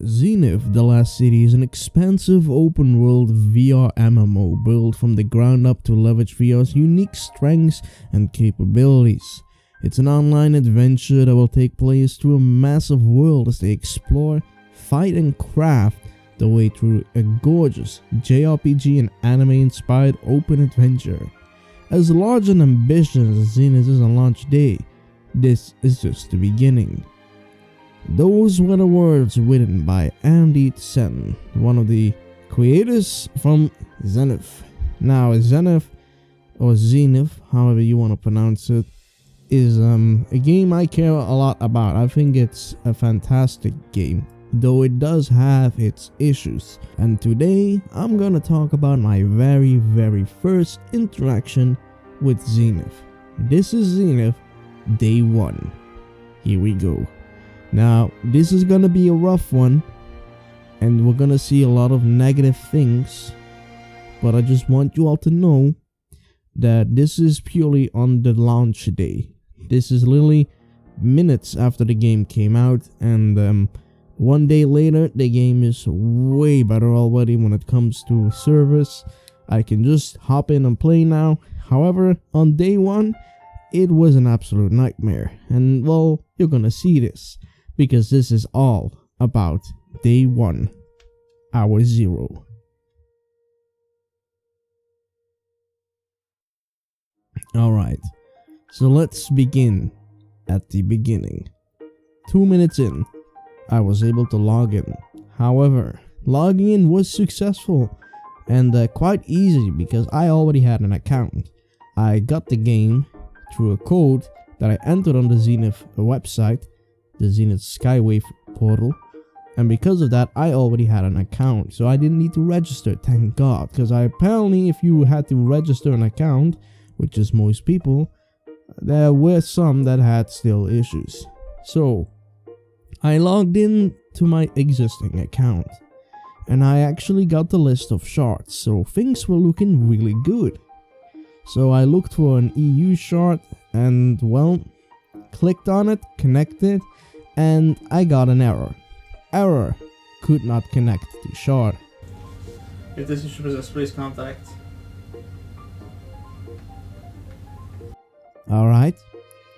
Zenith, The Last City is an expansive open-world VR MMO built from the ground up to leverage VR's unique strengths and capabilities. It's an online adventure that will take players through a massive world as they explore, fight and craft their way through a gorgeous JRPG and anime-inspired open adventure. As large and ambitious as Zenith is on launch day, this is just the beginning. Those were the words written by Andy Sen, one of the creators from Zenith. Now, Zenith, or Zenith, however you want to pronounce it, is a game I care a lot about. I think it's a fantastic game, though it does have its issues. And today, I'm gonna talk about my very first interaction with Zenith. This is Zenith Day 1. Here we go. Now, this is gonna be a rough one, and we're gonna see a lot of negative things, but I just want you all to know that this is purely on the launch day. This is literally minutes after the game came out, and one day later, the game is way better already when it comes to service. I can just hop in and play now. However, on day 1, it was an absolute nightmare, and well, you're gonna see this, because this is all about day 1, hour 0. Alright, so let's begin at the beginning. 2 minutes in, I was able to log in. However, logging in was successful and quite easy because I already had an account. I got the game through a code that I entered on the Zenith website, the Zenith Skywave portal, and because of that I already had an account, so I didn't need to register, thank God, because apparently if you had to register an account, which is most people, there were some that had still issues. So I logged in to my existing account and I actually got the list of shards, so things were looking really good. So I looked for an EU shard and well, clicked on it, connected, and I got an error. Error, could not connect to shard. If this issue persists, please contact. Alright,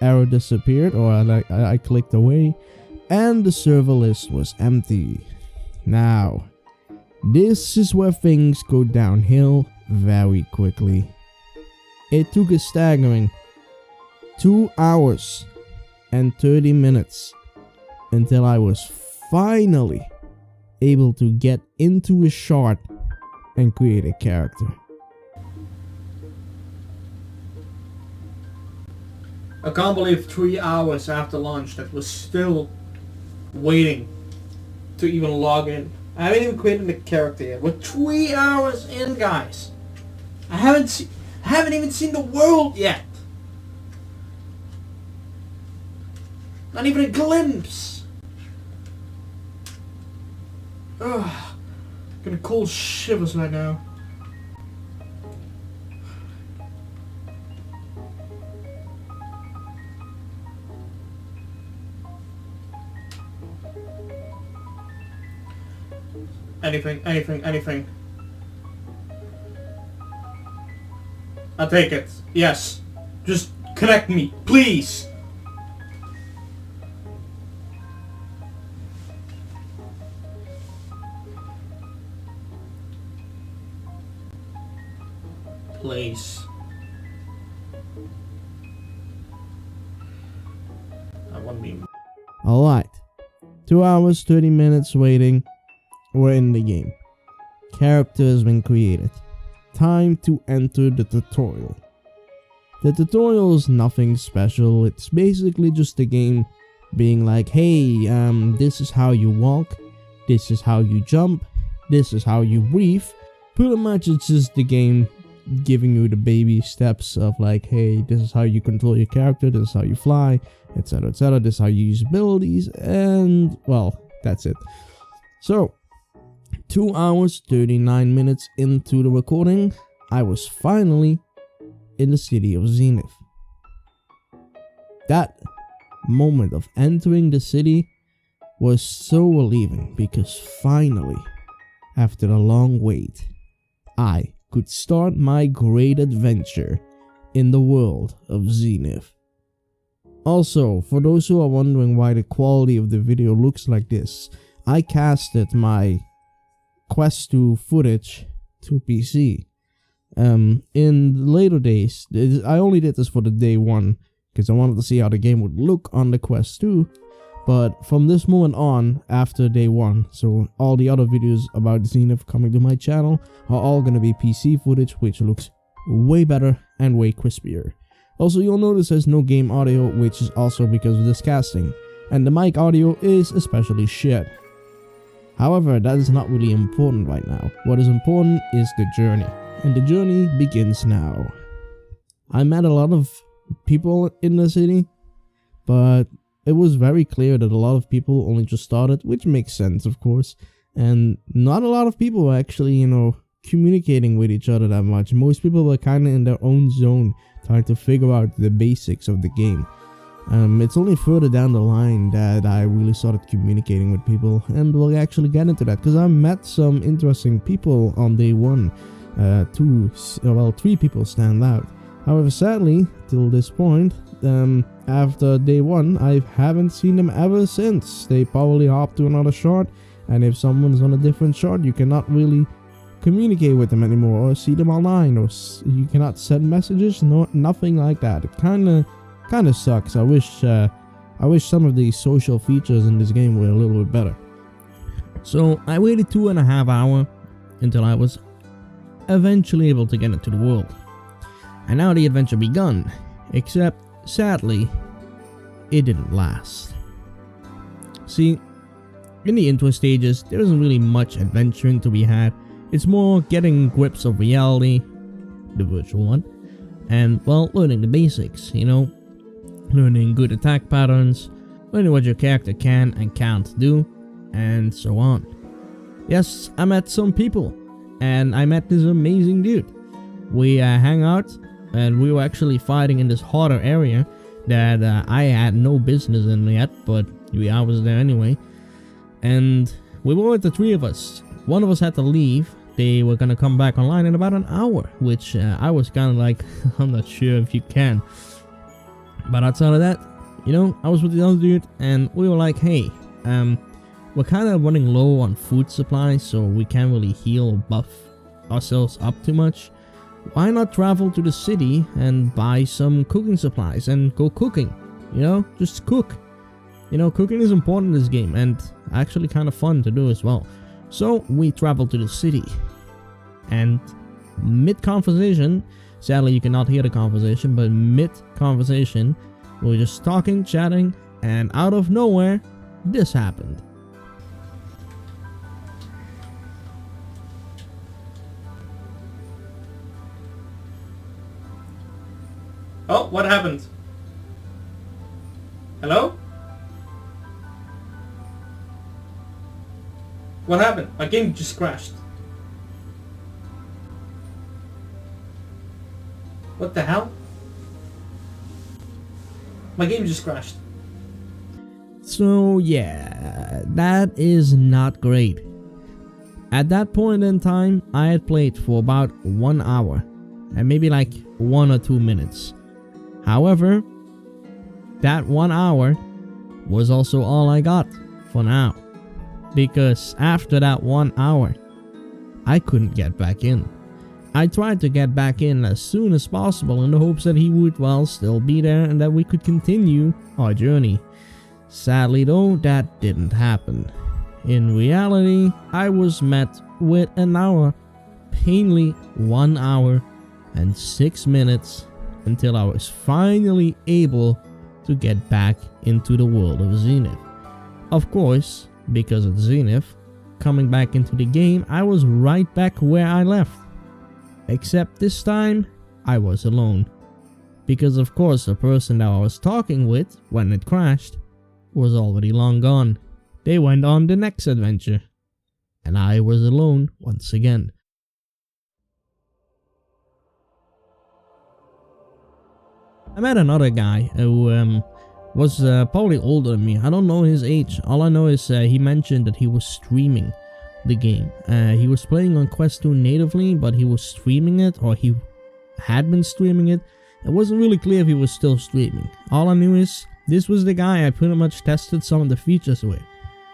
error disappeared, or I clicked away, and the server list was empty. Now, this is where things go downhill very quickly. It took a staggering 2 hours and 30 minutes until I was finally able to get into a shard and create a character. I can't believe 3 hours after launch that was still waiting to even log in. I haven't even created a character yet. We're 3 hours in, guys. I haven't even seen the world yet. Not even a glimpse. Ugh. Getting cold shivers right now. Anything. I'll take it. Yes. Just connect me, please. Please. I want me. Alright. 2 hours, 30 minutes waiting. We're in the game. Character has been created. Time to enter the tutorial. The tutorial is nothing special. It's basically just the game being like, hey, this is how you walk, this is how you jump, this is how you breathe. Pretty much it's just the game giving you the baby steps of like, hey, this is how you control your character, this is how you fly, etc, etc, this is how you use abilities, and well, that's it. So 2 hours 39 minutes into the recording, I was finally in the city of Zenith. That moment of entering the city was so relieving because finally, after a long wait, I could start my great adventure in the world of Zenith. Also, for those who are wondering why the quality of the video looks like this, I casted my Quest 2 footage to PC. In later days, I only did this for the day 1 because I wanted to see how the game would look on the Quest 2. But from this moment on, after day 1, so all the other videos about Zenith coming to my channel are all gonna be PC footage, which looks way better and way crispier. Also, you'll notice there's no game audio, which is also because of this casting, and the mic audio is especially shit. However, that is not really important right now. What is important is the journey, and the journey begins now. I met a lot of people in the city, but it was very clear that a lot of people only just started, which makes sense, of course, and not a lot of people were actually, communicating with each other that much. Most people were kind of in their own zone, trying to figure out the basics of the game. It's only further down the line that I really started communicating with people, and we'll actually get into that, because I met some interesting people on day 1. 3 people stand out. However, sadly, till this point, after day 1, I haven't seen them ever since. They probably hopped to another shard, and if someone's on a different shard, you cannot really communicate with them anymore, or see them online, or you cannot send messages, nothing like that. It kind of sucks. I wish some of the social features in this game were a little bit better. So I waited 2.5 hours until I was eventually able to get into the world, and now the adventure begun. Except, sadly, it didn't last. See, in the intro stages, there isn't really much adventuring to be had. It's more getting grips of reality, the virtual one, and, well, learning the basics, learning good attack patterns, learning what your character can and can't do, and so on. Yes, I met some people, and I met this amazing dude. We hang out, and we were actually fighting in this harder area that I had no business in yet, but I was there anyway. And we were with the 3 of us. One of us had to leave. They were gonna come back online in about an hour, which I was kind of like, I'm not sure if you can. But outside of that, I was with the other dude, and we were like, hey, we're kind of running low on food supplies, so we can't really heal or buff ourselves up too much. Why not travel to the city and buy some cooking supplies and go cooking? Just cook. Cooking is important in this game, and actually kind of fun to do as well. So we traveled to the city, and mid-conversation, sadly you cannot hear the conversation, but mid-conversation, we were just talking, chatting, and out of nowhere, this happened. Oh, what happened? Hello? What happened? My game just crashed. What the hell? My game just crashed. So yeah, that is not great. At that point in time, I had played for about 1 hour, and maybe like 1 or 2 minutes. However, that 1 hour was also all I got for now. Because after that 1 hour, I couldn't get back in. I tried to get back in as soon as possible in the hopes that he would, well, still be there and that we could continue our journey. Sadly though, that didn't happen. In reality, I was met with an hour, painfully 1 hour and 6 minutes, until I was finally able to get back into the world of Zenith. Of course, because of Zenith coming back into the game, I was right back where I left. Except this time, I was alone. Because of course the person that I was talking with when it crashed was already long gone. They went on the next adventure. And I was alone once again. I met another guy who was probably older than me. I don't know his age. All I know is he mentioned that he was streaming the game. He was playing on Quest 2 natively, but he was streaming it, or he had been streaming it. It wasn't really clear if he was still streaming. All I knew is this was the guy I pretty much tested some of the features with.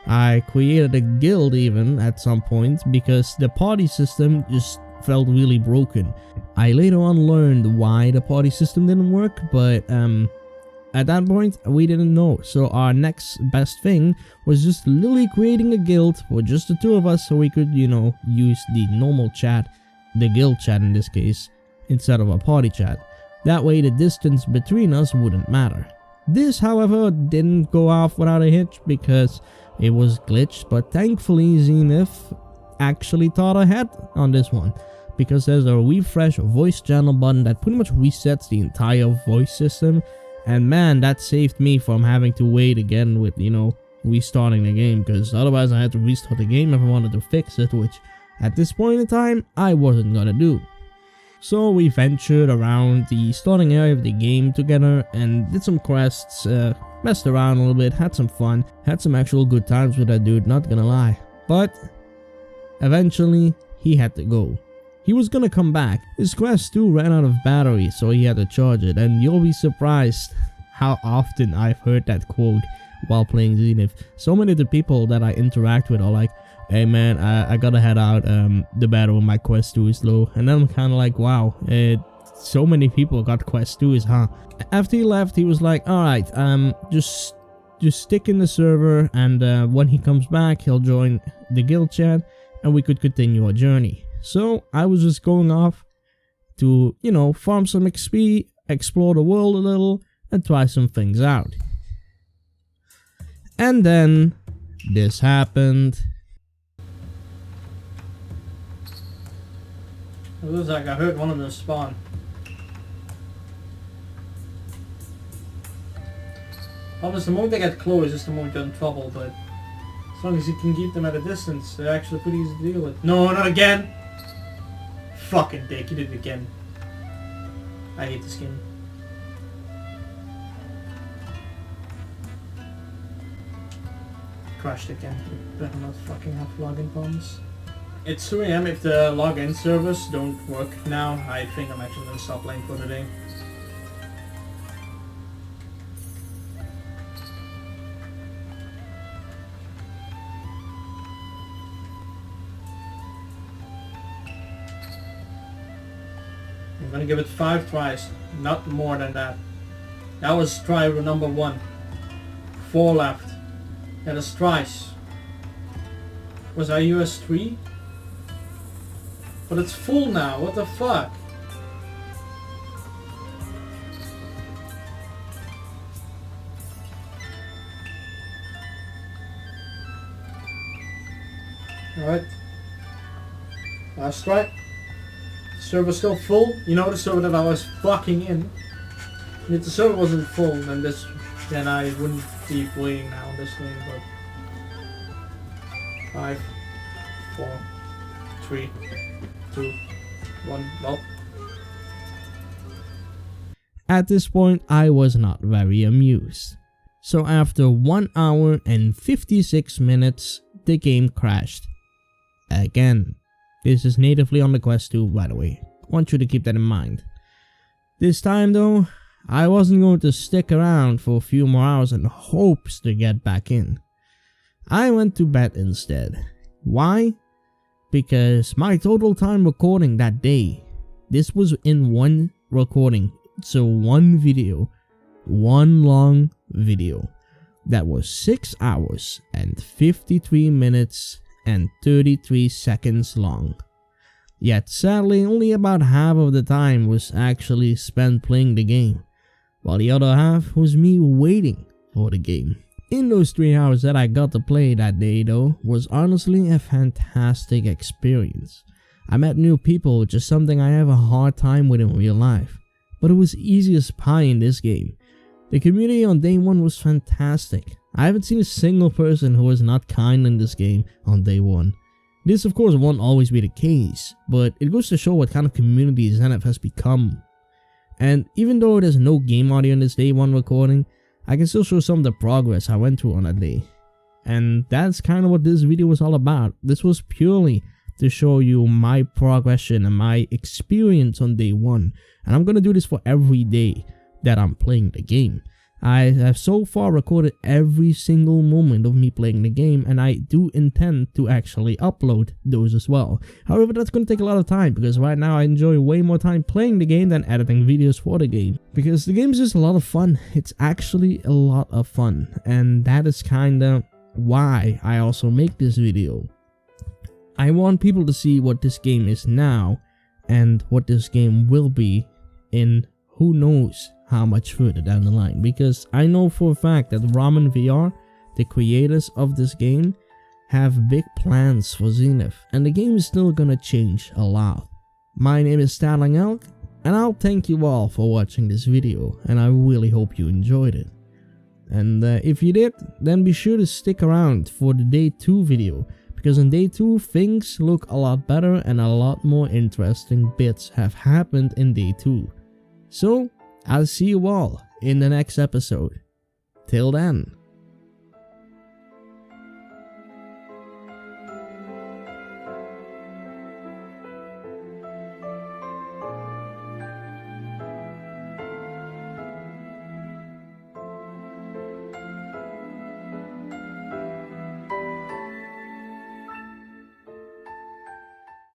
I created a guild even at some point because the party system just felt really broken. I later on learned why the party system didn't work, but at that point we didn't know. So our next best thing was just literally creating a guild for just the two of us, so we could, you know, use the normal chat, the guild chat in this case, instead of a party chat. That way the distance between us wouldn't matter. This, however, didn't go off without a hitch because it was glitched, but thankfully Zenith actually thought ahead on this one, because there's a refresh voice channel button that pretty much resets the entire voice system, and man, that saved me from having to wait again with, you know, restarting the game, because otherwise I had to restart the game if I wanted to fix it, which at this point in time I wasn't gonna do. So we ventured around the starting area of the game together and did some quests, messed around a little bit, had some fun, had some actual good times with that dude, not gonna lie. But eventually he had to go. He was gonna come back. His Quest 2 ran out of battery, so he had to charge it, and you'll be surprised how often I've heard that quote while playing Zenith. So many of the people that I interact with are like, hey man, I gotta head out, the battery on my Quest 2 is low. And then I'm kinda like, wow, so many people got Quest 2s, huh? After he left, he was like, alright, just stick in the server, and when he comes back, he'll join the guild chat, and we could continue our journey. So I was just going off to, you know, farm some XP, explore the world a little, and try some things out. And then this happened. It looks like I heard one of them spawn. Obviously, the more they get close, it's the more you're in trouble, but as long as you can keep them at a distance, they're actually pretty easy to deal with. No, not again! Fucking dick, you did it again. I hate this game. Crashed again. Better not fucking have login problems. It's 2 AM. If the login servers don't work now, I think I'm actually gonna stop playing for the day. I'm gonna give it 5 tries, not more than that. That was try number 1. 4 left. That is twice. Was I US 3? But it's full now, what the fuck? Alright. Last try. Server's still full. You know the server that I was fucking in. If the server wasn't full, then I wouldn't be waiting now on this thing, but 5, 4, 3, 2, 1, well. At this point, I was not very amused. So after 1 hour and 56 minutes, the game crashed. Again. This is natively on the Quest 2, by the way. I want you to keep that in mind. This time though, I wasn't going to stick around for a few more hours in hopes to get back in. I went to bed instead. Why? Because my total time recording that day, this was in one recording, so one video, one long video, that was 6 hours and 53 minutes and 33 seconds long. Yet sadly, only about half of the time was actually spent playing the game, while the other half was me waiting for the game. In those 3 hours that I got to play that day though, was honestly a fantastic experience. I met new people, which is something I have a hard time with in real life, but it was easy as pie in this game. The community on day 1 was fantastic. I haven't seen a single person who was not kind in this game on day 1. This of course won't always be the case, but it goes to show what kind of community Zenith has become. And even though there's no game audio in this day 1 recording, I can still show some of the progress I went through on that day. And that's kind of what this video was all about. This was purely to show you my progression and my experience on day 1. And I'm gonna do this for every day that I'm playing the game. I have so far recorded every single moment of me playing the game, and I do intend to actually upload those as well. However, that's going to take a lot of time, because right now I enjoy way more time playing the game than editing videos for the game. Because the game is just a lot of fun. It's actually a lot of fun, and that is kinda why I also make this video. I want people to see what this game is now, and what this game will be in who knows how much further down the line, because I know for a fact that Ramen VR, the creators of this game, have big plans for Zenith, and the game is still gonna change a lot. My name is Starling Elk, and I'll thank you all for watching this video, and I really hope you enjoyed it. And if you did, then be sure to stick around for the day 2 video, because in day 2 things look a lot better and a lot more interesting bits have happened in day 2. So I'll see you all in the next episode. Till then.